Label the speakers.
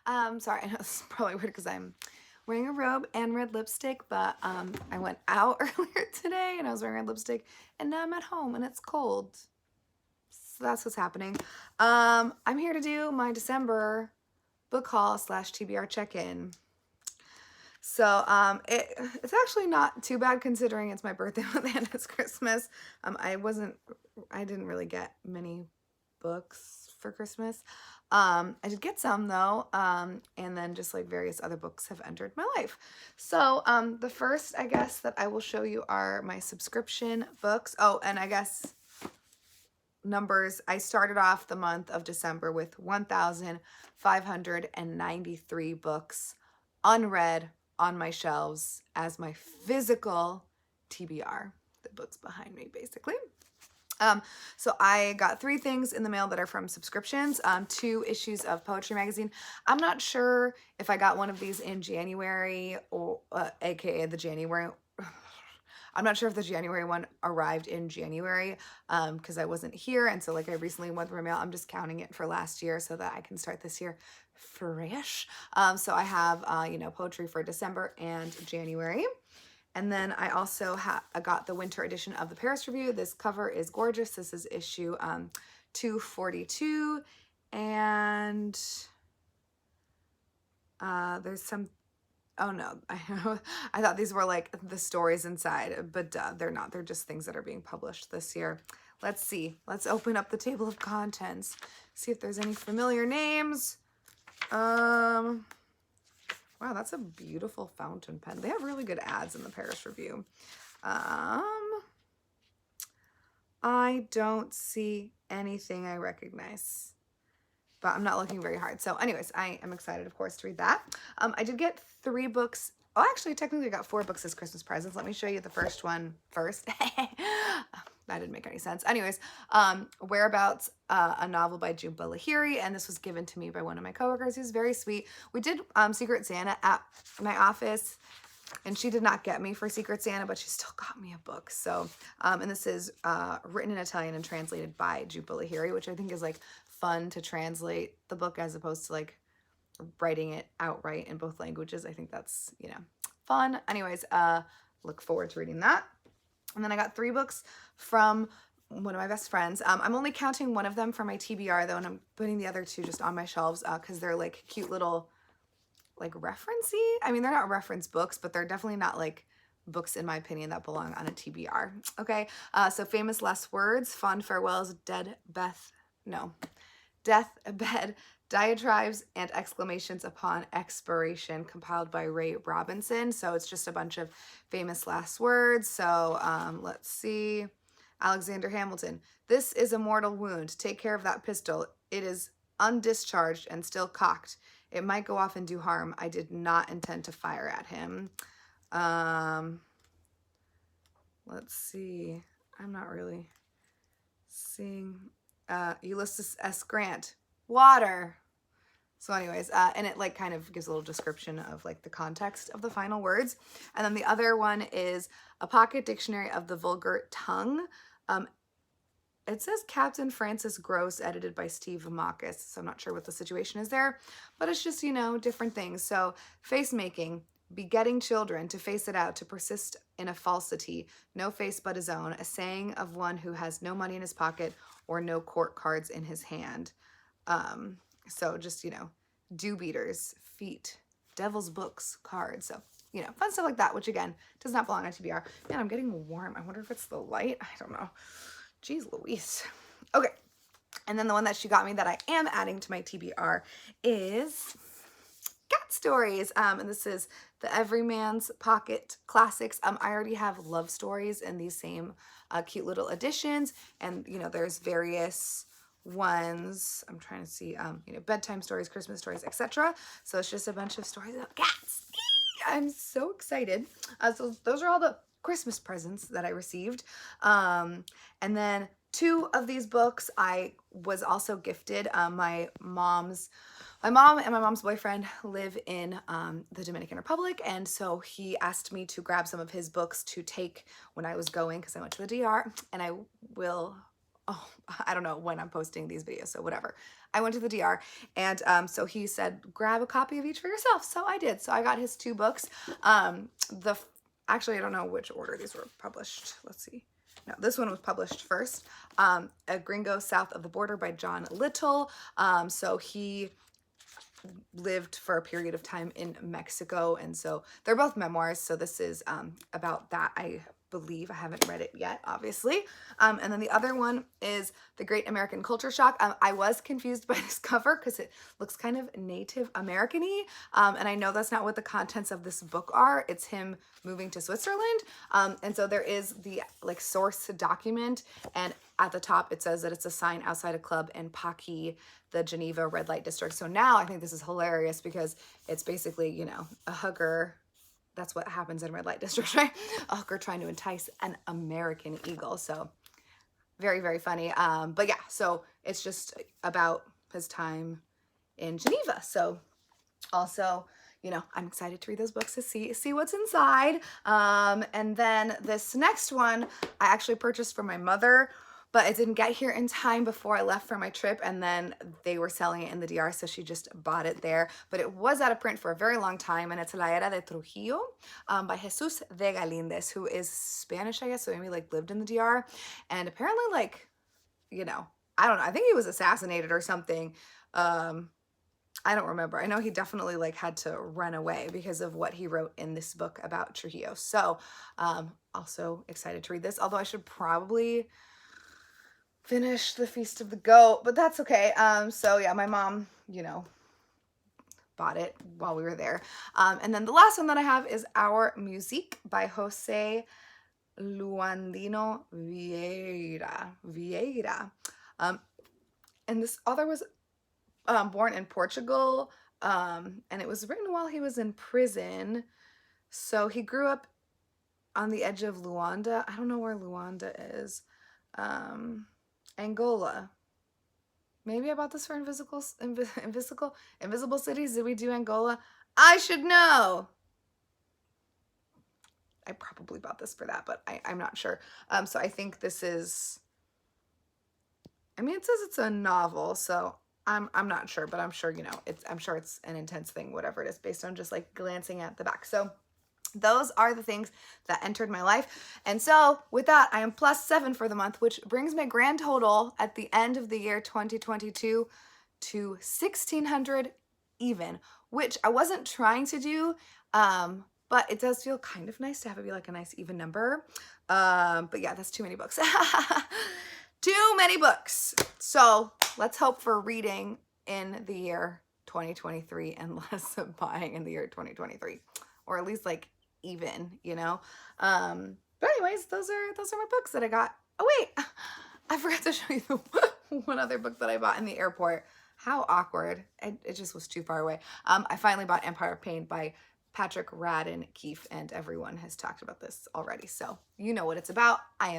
Speaker 1: Sorry, I know this is probably weird because I'm wearing a robe and red lipstick, but I went out earlier today and I was wearing red lipstick, and now I'm at home and it's cold. So that's what's happening. I'm here to do my December book haul slash TBR check-in. So it's actually not too bad considering it's my birthday month and it's Christmas. I didn't really get many books for Christmas. I did get some though, and then just like various other books have entered my life. So the first, I guess, that I will show you are my subscription books. Oh, and I guess numbers, I started off the month of December with 1,593 books unread on my shelves as my physical TBR, the books behind me basically. So I got 3 things in the mail that are from subscriptions, 2 issues of Poetry Magazine. I'm not sure if I got one of these in January or aka the January. I'm not sure if the January one arrived in January because I wasn't here, and so like I recently went through my mail. I'm just counting it for last year so that I can start this year fresh. So I have poetry for December and January. And then I also got the winter edition of the Paris Review. This cover is gorgeous. This is issue 242. And there's some, oh no, I thought these were like the stories inside, but they're not. They're just things that are being published this year. Let's see. Let's open up the table of contents. See if there's any familiar names. Wow, that's a beautiful fountain pen. They have really good ads in the Paris Review. I don't see anything I recognize, but I'm not looking very hard. So anyways, I am excited, of course, to read that. I did get 3 books. Oh, actually, technically I got 4 books as Christmas presents. Let me show you the first one first. That didn't make any sense. Anyways, Whereabouts, a novel by Jhumpa Lahiri, and this was given to me by one of my coworkers who's very sweet. We did Secret Santa at my office, and she did not get me for Secret Santa, but she still got me a book. So, and this is written in Italian and translated by Jhumpa Lahiri, which I think is like fun to translate the book as opposed to like writing it outright in both languages. I think that's, fun. Anyways, look forward to reading that. And then I got 3 books from one of my best friends. I'm only counting one of them for my TBR though, and I'm putting the other 2 just on my shelves because they're like cute little like referencey. I mean, they're not reference books, but they're definitely not like books in my opinion that belong on a TBR. Okay, so Famous Last Words, Fond Farewells, Deathbed, Diatribes, and Exclamations Upon Expiration, compiled by Ray Robinson. So it's just a bunch of famous last words. So let's see. Alexander Hamilton. This is a mortal wound. Take care of that pistol. It is undischarged and still cocked. It might go off and do harm. I did not intend to fire at him. Let's see. I'm not really seeing. Ulysses S. Grant. Water. So anyways, and it like kind of gives a little description of like the context of the final words. And then the other one is A Pocket Dictionary of the Vulgar Tongue. It says Captain Francis Gross, edited by Steve Makis. So I'm not sure what the situation is there, but it's just, different things. So face making, begetting children, to face it out, to persist in a falsity, no face but his own, a saying of one who has no money in his pocket or no court cards in his hand. So just, dew beaters, feet, devil's books, cards. So, fun stuff like that, which again, does not belong on TBR. Man, I'm getting warm. I wonder if it's the light. I don't know. Jeez Louise. Okay. And then the one that she got me that I am adding to my TBR is Cat Stories. And this is the Everyman's Pocket Classics. I already have love stories in these same cute little editions. And, there's various ones. I'm trying to see, bedtime stories, Christmas stories, etc. So it's just a bunch of stories about cats. I'm so excited. So those are all the Christmas presents that I received. And then 2 of these books I was also gifted. My mom and my mom's boyfriend live in the Dominican Republic, and so he asked me to grab some of his books to take when I was going because I went to the DR, and I will oh, I don't know when I'm posting these videos, so whatever. I went to the DR, and so he said, grab a copy of each for yourself. So I did. So I got his 2 books. Actually, I don't know which order these were published. Let's see. No, this one was published first. A Gringo South of the Border by John Little. So he lived for a period of time in Mexico, and so they're both memoirs. So this is about that, I believe. I haven't read it yet, obviously. And then the other one is The Great American Culture Shock. I was confused by this cover because it looks kind of Native American-y, and I know that's not what the contents of this book are. It's him moving to Switzerland, and so there is the like source document, and at the top it says that it's a sign outside a club in Paki, the Geneva red light district. So now I think this is hilarious because it's basically, you know, a hooker. That's what happens in red light districts, right? A hooker trying to entice an American eagle. So very, very funny. But yeah, so it's just about his time in Geneva. So also, you know, I'm excited to read those books to see what's inside. And then this next one I actually purchased for my mother, but it didn't get here in time before I left for my trip, and then they were selling it in the DR, so she just bought it there. But it was out of print for a very long time, and it's La Era de Trujillo by Jesus de Galindez, who is Spanish, I guess, so maybe like lived in the DR, and apparently like, you know, I don't know, I think he was assassinated or something. I don't remember. I know he definitely like had to run away because of what he wrote in this book about Trujillo. So also excited to read this, although I should probably finish The Feast of the Goat, but that's okay. So yeah, my mom, you know, bought it while we were there. And then the last one that I have is Our Musique by Jose Luandino Vieira. And this author was born in Portugal, and it was written while he was in prison. So he grew up on the edge of Luanda. I don't know where Luanda is. Angola. Maybe I bought this for Invisible Cities. Did we do Angola? I should know. I probably bought this for that, but I'm not sure. So I think this is, I mean, it says it's a novel, so I'm not sure, but I'm sure, you know, I'm sure it's an intense thing, whatever it is, based on just like glancing at the back. So those are the things that entered my life. And so with that, I am +7 for the month, which brings my grand total at the end of the year 2022 to 1,600 even, which I wasn't trying to do, but it does feel kind of nice to have it be like a nice even number. But yeah, that's too many books. Too many books. So let's hope for reading in the year 2023 and less buying in the year 2023, or at least like even, you know. But anyways, those are my books that I got. Oh wait, I forgot to show you the one other book that I bought in the airport. How awkward. It just was too far away. I finally bought Empire of Pain by Patrick Radden Keefe, and everyone has talked about this already, so you know what it's about. I am